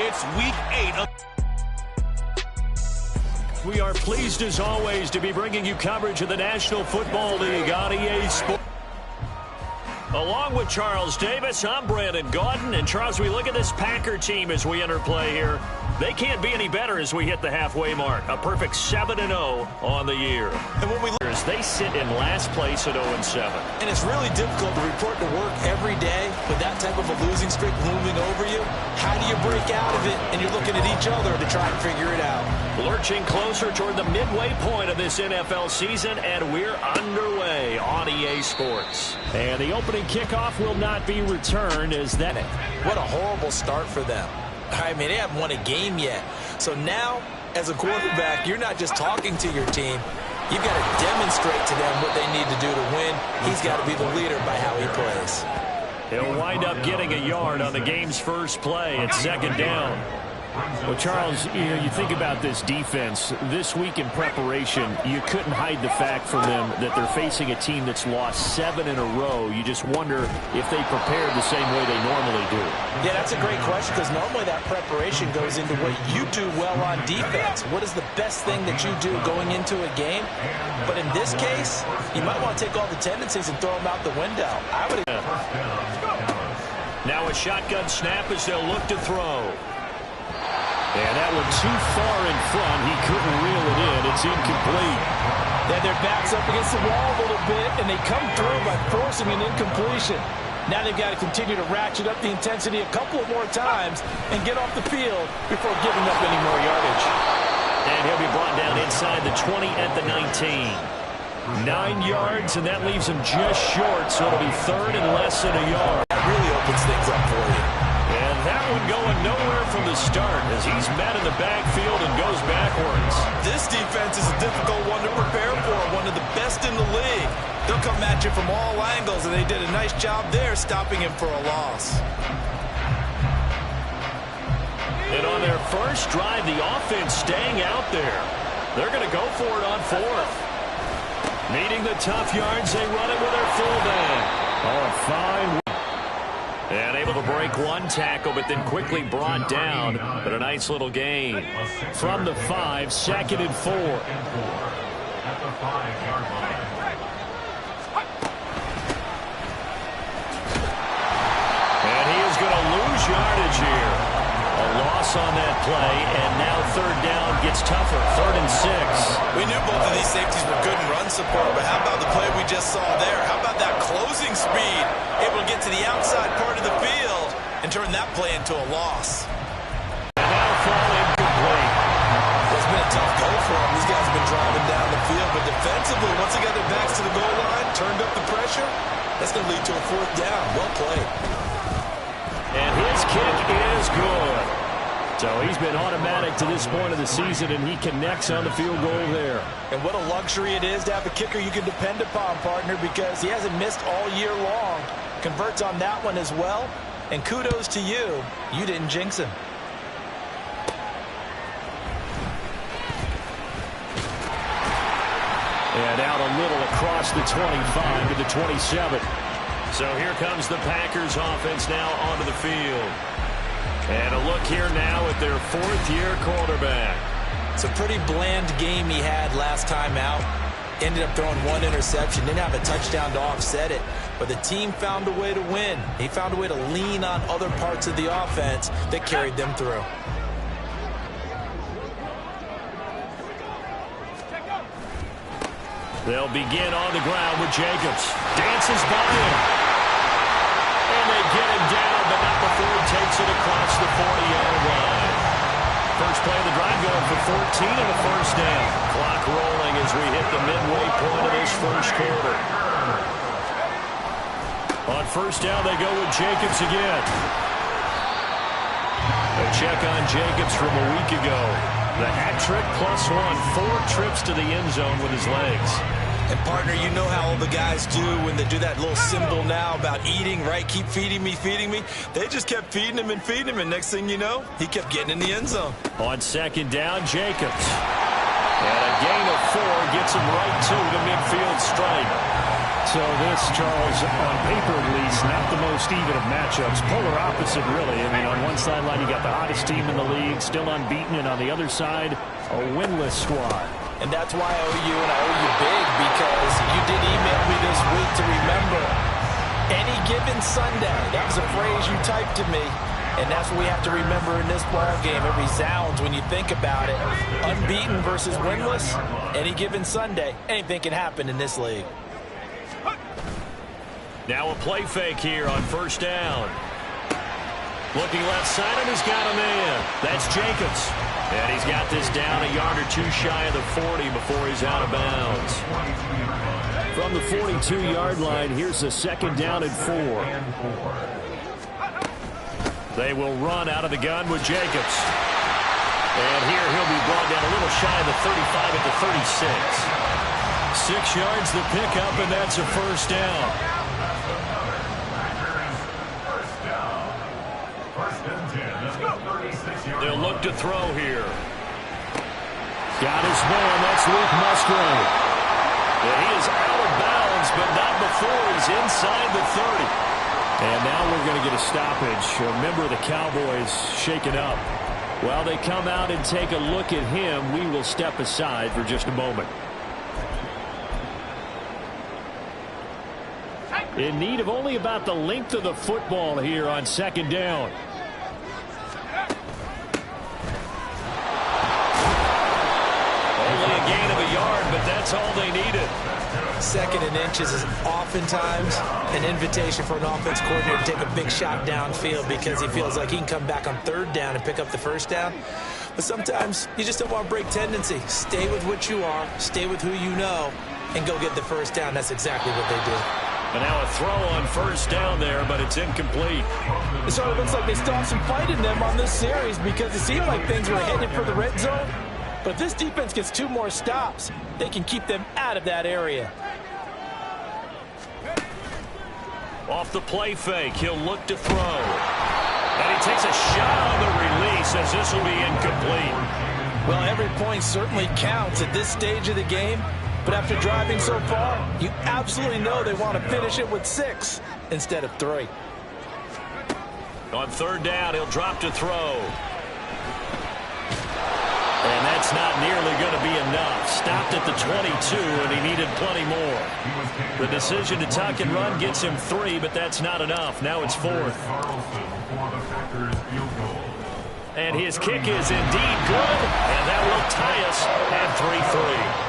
It's week 8 of... We are pleased as always to be bringing you coverage of the National Football League on EA Sports. Along with Charles Davis, I'm Brandon Gaudin. And Charles, we look at this Packer team as we enter play here. They can't be any better as we hit the halfway mark. A perfect 7-0 on the year. And when we look, they sit in last place at 0-7. And it's really difficult to report to work every day with that type of a losing streak looming over you. How do you break out of it? And you're looking at each other to try and figure it out. Lurching closer toward the midway point of this NFL season, and we're underway on EA Sports. And the opening kickoff will not be returned as that. What a horrible start for them. I mean, they haven't won a game yet. So now, as a quarterback, you're not just talking to your team. You've got to demonstrate to them what they need to do to win. He's got to be the leader by how he plays. He'll wind up getting a yard on the game's first play. It's second down. Well, Charles, you think about this defense. This week in preparation, you couldn't hide the fact from them that they're facing a team that's lost 7 in a row. You just wonder if they prepared the same way they normally do. Yeah, that's a great question because normally that preparation goes into what you do well on defense. What is the best thing that you do going into a game? But in this case, you might want to take all the tendencies and throw them out the window. Now a shotgun snap as they'll look to throw. And that one too far in front. He couldn't reel it in. It's incomplete. Then their backs up against the wall a little bit, and they come through by forcing an incompletion. Now they've got to continue to ratchet up the intensity a couple of more times and get off the field before giving up any more yardage. And he'll be brought down inside the 20 at the 19. 9 yards, and that leaves him just short, so it'll be third and less than a yard. That really opens things up for you. And that one going nowhere from the start as he's met in the backfield and goes backwards. This defense is a difficult one to prepare for, one of the best in the league. They'll come at you from all angles, and they did a nice job there stopping him for a loss. And on their first drive, the offense staying out there. They're going to go for it on fourth. Needing the tough yards, they run it with their fullback. Oh, a fine. And able to break one tackle, but then quickly brought down. But a nice little gain. From the 5, second and 4. And he is going to lose yardage here. A loss on that play, and now third down gets tougher. 3rd and 6. We knew both of these safeties were good in run support, but how about the play we just saw there? How about that closing speed? Able to get to the outside part of the field and turn that play into a loss. And now fall incomplete. It's been a tough go for them. These guys have been driving down the field, but defensively, once they got their backs to the goal line, turned up the pressure, that's going to lead to a 4th down. Well played. And his kick is good. So he's been automatic to this point of the season, and he connects on the field goal there. And what a luxury it is to have a kicker you can depend upon, partner, because he hasn't missed all year long. Converts on that one as well. And kudos to you. You didn't jinx him. And out a little across the 25 to the 27. So here comes the Packers offense now onto the field. And a look here now at their 4th-year quarterback. It's a pretty bland game he had last time out. Ended up throwing 1 interception. Didn't have a touchdown to offset it. But the team found a way to win. He found a way to lean on other parts of the offense that carried them through. They'll begin on the ground with Jacobs. Dances by him. And they get him down, but not before he takes it across the 40-yard line. First play of the drive going for 14 and a first down. Clock rolling as we hit the midway point of this first quarter. On first down, they go with Jacobs again. A check on Jacobs from a week ago. The hat trick +1, 4 trips to the end zone with his legs. And, partner, you know how all the guys do when they do that little symbol now about eating, right? Keep feeding me, feeding me. They just kept feeding him and feeding him, and next thing you know, he kept getting in the end zone. On second down, Jacobs. And a gain of 4 gets him right to the midfield stripe. So this, Charles, on paper at least, not the most even of matchups. Polar opposite, really. I mean, on one sideline, you got the hottest team in the league, still unbeaten, and on the other side, a winless squad. And that's why I owe you, and I owe you big, because you did email me this week to remember any given Sunday. That was a phrase you typed to me, and that's what we have to remember in this ball game. It resounds when you think about it. Unbeaten versus winless, any given Sunday, anything can happen in this league. Now a play fake here on first down. Looking left side, and he's got a man. That's Jacobs. And he's got this down a yard or two shy of the 40 before he's out of bounds. From the 42-yard line, here's a second down and 4. They will run out of the gun with Jacobs. And here he'll be brought down a little shy of the 35 at the 36. 6 yards the pickup, and that's a first down. They'll look to throw here. Got his man. That's Luke Musgrave. And he is out of bounds, but not before he's inside the 30. And now we're going to get a stoppage. A member of the Cowboys shaken up. While they come out and take a look at him, we will step aside for just a moment. In need of only about the length of the football here on second down. Only a gain of a yard, but that's all they needed. Second and inches is oftentimes an invitation for an offense coordinator to take a big shot downfield because he feels like he can come back on third down and pick up the first down. But sometimes you just don't want to break tendency. Stay with what you are, stay with who you know, and go get the first down. That's exactly what they did. And now a throw on first down there, but it's incomplete. It sort of looks like they still have some fight in them on this series because it seemed like things were headed for the red zone. But if this defense gets 2 more stops, they can keep them out of that area. Off the play fake, he'll look to throw. And he takes a shot on the release as this will be incomplete. Well, every point certainly counts at this stage of the game. But after driving so far, you absolutely know they want to finish it with 6 instead of 3. On third down, he'll drop to throw. And that's not nearly going to be enough. Stopped at the 22, and he needed plenty more. The decision to tuck and run gets him 3, but that's not enough. Now it's 4th. And his kick is indeed good, and that will tie us at 3-3.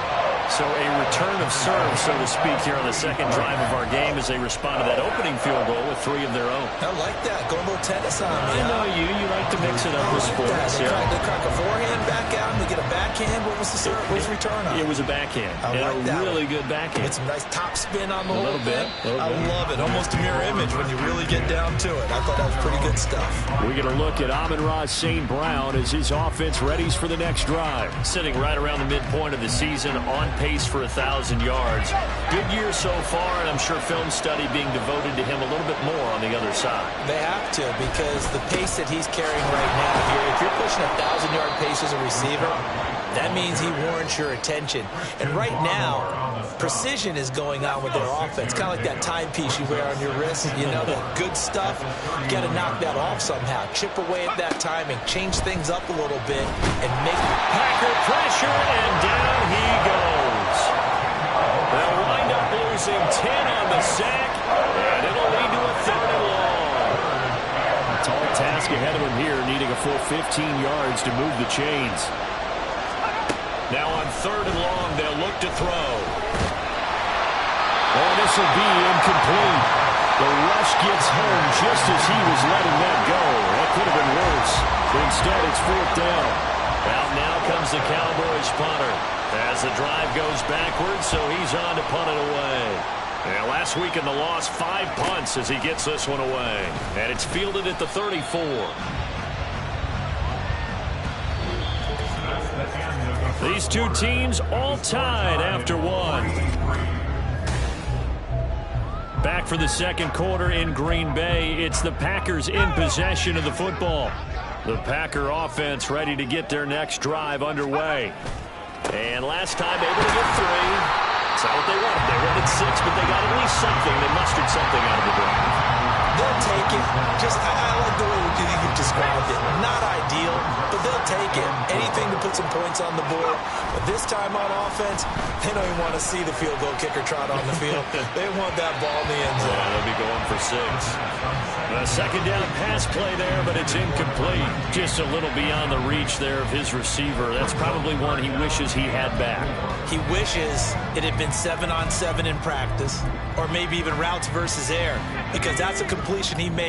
So a return of serve, so to speak, here on the second drive of our game as they respond to that opening field goal with 3 of their own. I like that. Go a little tennis on me. I know you. You like to mix it up with sports. They crack a forehand back out and they get a backhand. What was the serve? What was the return on? It was a backhand. I like that. Really good backhand. Get some nice top spin on the whole thing. I love it. Almost a mirror image when you really get down to it. I thought that was pretty good stuff. We're going to look at Amon-Ra St. Brown as his offense readies for the next drive. Sitting right around the midpoint of the season, on pace for 1,000 yards. Good year so far, and I'm sure film study being devoted to him a little bit more on the other side. They have to, because the pace that he's carrying right now, if you're pushing 1,000-yard pace as a receiver, that means he warrants your attention. And right now, precision is going on with their offense. Kind of like that timepiece you wear on your wrist. You know, that good stuff. You got to knock that off somehow. Chip away at that timing. Change things up a little bit and make Packer pressure, and down he goes. They'll wind up losing 10 on the sack, and it'll lead to a 3rd and long. A tall task ahead of him here, needing a full 15 yards to move the chains. Now on 3rd and long, they'll look to throw. Oh, this will be incomplete. The rush gets home just as he was letting that go. That could have been worse. Instead, it's 4th down. Well, now comes the Cowboys punter as the drive goes backwards, so he's on to punt it away. And last week in the loss, 5 punts as he gets this one away. And it's fielded at the 34. These two teams all tied after 1. Back for the second quarter in Green Bay. It's the Packers in possession of the football. The Packer offense ready to get their next drive underway. And last time able to get 3. That's not what they wanted. They wanted 6, but they got at least something. They mustered something out of the drive. They'll take it. I like the way you've described it. Not ideal, but they'll take it. Anything to put some points on the board. But this time on offense, they don't even want to see the field goal kicker trot on the field. They want that ball in the end zone. Yeah, they'll be going for 6. A second down pass play there, but it's incomplete. Just a little beyond the reach there of his receiver. That's probably one he wishes he had back. He wishes it had been 7-on-7 in practice, or maybe even routes versus air, because that's a completion he made.